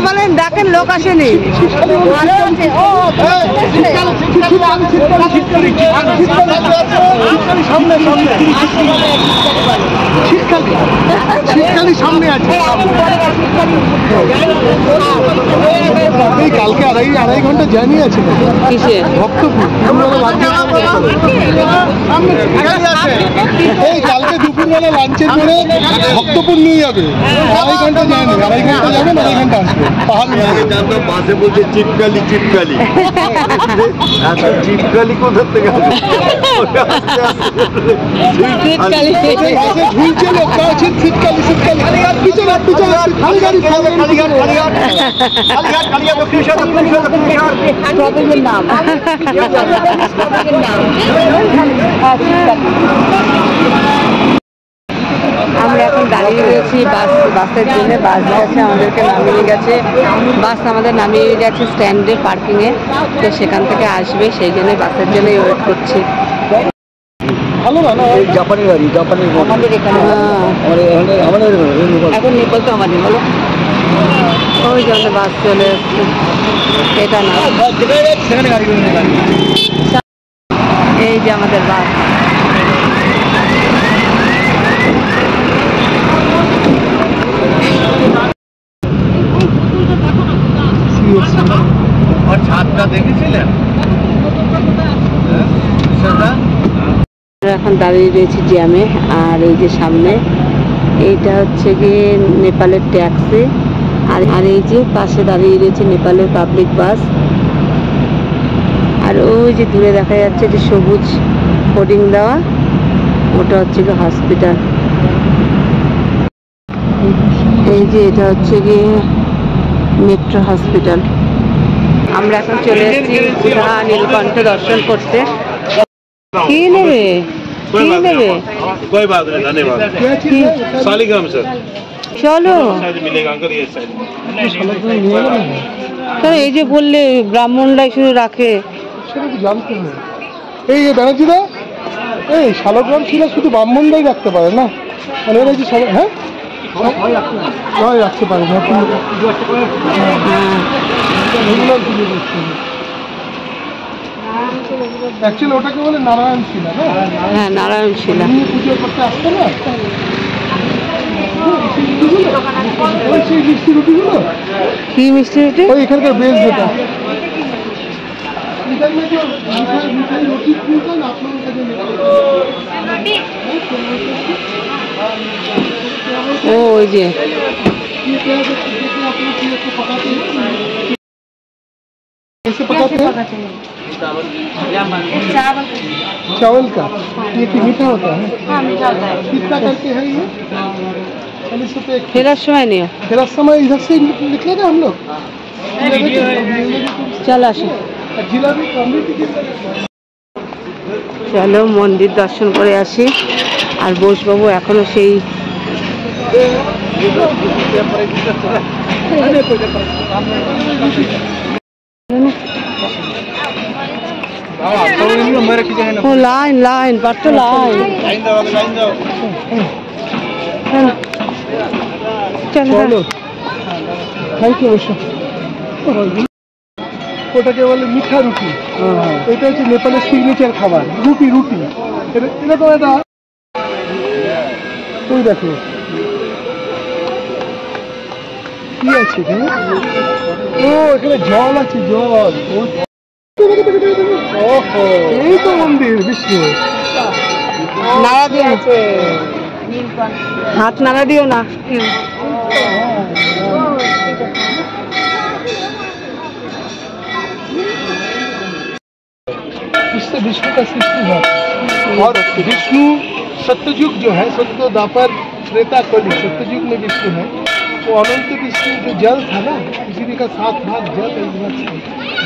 বলেন ডাকেন, লোক আসেনি। শীতকালী সামনে আছে। এই কালকে আড়াই ঘন্টা জার্নি আছে ভক্তপুর। এই কালকে দুপুরবেলা লাঞ্চের পরে ভক্তপুর নিয়ে যাবে। আড়াই ঘন্টা জার্নি, আড়াই ঘন্টা যাবেন, আড়াই ঘন্টা আসবে। বাসে বলছে চিপকালি চিপকালি, চিপকালি কোথার থেকে ঝুলছে লোক, শীতকালী শীতকালী পিছনে পিছনে খালি গাড়ি আমরা এখন দাঁড়িয়ে রয়েছি বাসের জন্য। বাস গেছে, আমাদেরকে নামিয়ে গেছে। বাস আমাদের নামিয়ে গেছে স্ট্যান্ডে, পার্কিংয়ে। তো সেখান থেকে আসবে, সেই জন্য বাসের জন্য ওয়েট করছি। ভালো না না, জাপানি গাড়ি, জাপানি আমাদের এখানে এখন নেপাল তো আমাদের বলো, ওই জন্য বাস চলে এসছে। এটা না, এই যে আমাদের বাস। ছাদটা দেখেছিলেন? এখন দাঁড়িয়ে রয়েছি জ্যামে। আর এই যে সামনে এইটা হচ্ছে গিয়ে নেপালের ট্যাক্সি। আর এই যে পাশে দাঁড়িয়ে রয়েছে নেপালের পাবলিক বাস। আর ওই যে দূরে দেখা যাচ্ছে যে সবুজ হোর্ডিং দেওয়া, ওটা হচ্ছে গিয়ে হসপিটাল। এই যে এটা হচ্ছে গিয়ে মেট্রো হসপিটাল। আমরা এখন চলে এসেছি সুধা নীলকণ্ঠ দর্শন করতে। কি নেবে, কি নেবে? कोई बात नहीं, धन्यवाद। शालिग्राम सर, চলো। मिलेगा अंकल ये साइड। এই যে বললে ব্রাহ্মণরাই শুধু রাখে, সেটা তো জানতে হবে। এই যে ব্যানার্জিদা, এই শালগ্রাম ছিল শুধু ব্রাহ্মণরাই রাখতে পারে না, মানে এরা যে হ্যাঁ সবাই রাখতে পারে না। অ্যাকচুয়ালি ওটাকে বলে নারায়ণ শিলা। হ্যাঁ নারায়ণ শিলা। পুজো করতে আসতো না সেই মিষ্টি রুটিগুলো। কি মিষ্টি রুটি? ওই এখানকার বেশ যেটা ও ওই যে चावल का ये कि मीठा होता है? हाँ मीठा होता है। कितना करके है ये? 40 रुपये। ফেরার সময় নিও। ফেরার সময় इधर से निकलेगा हम लोग। চল আসো, जिलाबी कॉम्बिटी। চলো মন্দির দর্শন করে আসি। আর বোসবাবু এখনো সেই ও লাইন লাইন বাট্টো লাইন। চলো থ্যাংক ইউ। ওটাকে বলে মিঠা রুটি। এটা হচ্ছে নেপালের সিগনেচার খাবার, রুটি রুটি। এরকম এটা তুই দেখো কি আছে এখানে। ও এখানে জল আছে, জল। এই তো মন্দির বিষ্ণু। নাড়া দিও, হাত নাড়া দিও না। इससे विष्णु का सृष्टि है। और विष्णु सत्ययुग जो है, सत्य द्वापर त्रेता कलि, सत्ययुग में विष्णु है। वो अनंत विष्णु जो जल था ना, पृथ्वी का 7 भाग जल, 1 भाग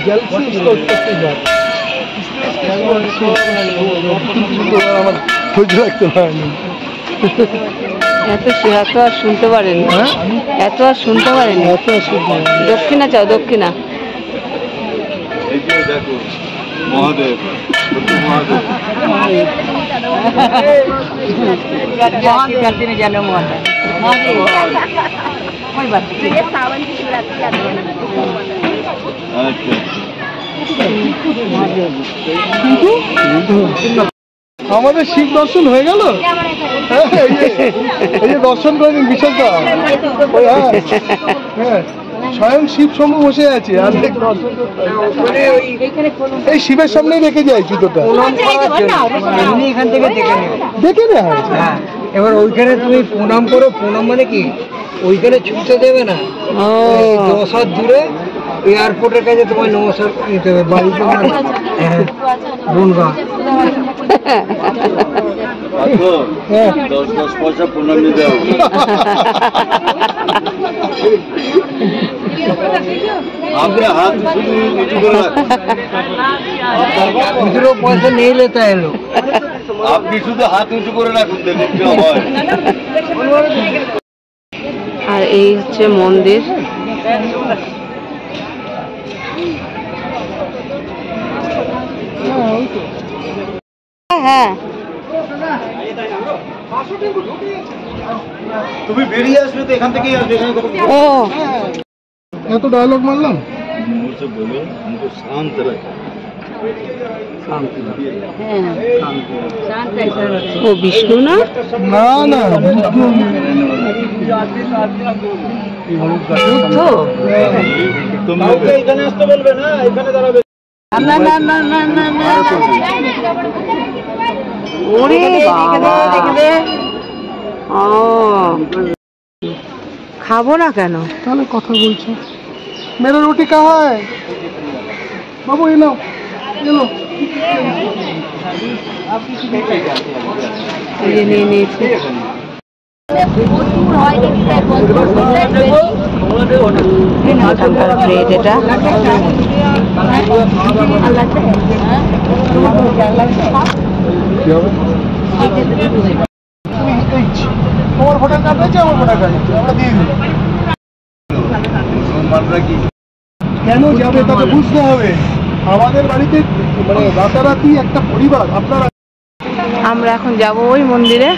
जल से उसका उत्पत्ति हुआ। এত আর শুনতে পারেন, এত আর শুনতে পারেন। দক্ষিণা চাও, দক্ষিণা। মহাদেব জানো মহাদেব। ये सावन की शिवरात्रि आती है ना। আমাদের শিব দর্শন হয়ে গেল। এই যে দর্শন করে নিন বিশালটা, হ্যাঁ স্বয়ং শিব শম্ভু বসে আছে আর দর্শন এই শিবের সামনেই রেখে যায় জুতোটা, এখান থেকে দেখে নেওয়া হয়েছে। হ্যাঁ, এবার ওইখানে তুমি প্রণাম করো। প্রণাম মানে কি, ওইখানে ছুটতে দেবে না, 10 হাত দূরে এয়ারপোর্টের কাছে তোমায় নমস্কার নিতে হবে। বাড়ি তোমার বনগাঁ। 10 পয়সা প্রণাম নিতে হবে। আপনি হাত শুধু উঁচু করে রাখুন, খুচরো পয়সা নেই লেতা এলো। আপনি শুধু হাত উঁচু করে রাখুন, দেখুন কি হয়। আর এই হচ্ছে মন্দির। হ্যাঁ তুমি বেরিয়ে আসবে তো এখান থেকেই আসবে। ও এত ডায়লগ মারলাম। मुझसे बोलो हमको शांत रखे। ও বিষ্ণু না? না না কাউকে এখানে আসতে বলবে না, এখানে দাঁড়াবে। ওরে বাবা, ও খাবো না কেন? তাহলে কথা বলছো। মেরা রুটি কাহা হ্যায় বাবু, এলো এলো। এই যে নিয়ে নিয়েছি। এখানকার ব্রেড এটা। কি হবে? তোমার ভোটার কার্ড রয়েছে, আমার ভোটার কার্ড আছে, আমরা দিয়ে দিই। কেন যাবে তাকে বুঝতে হবে। আমাদের বাড়িতে মানে রাতারাতি একটা পরিবার, আপনারা আমরা এখন যাব ওই মন্দিরে।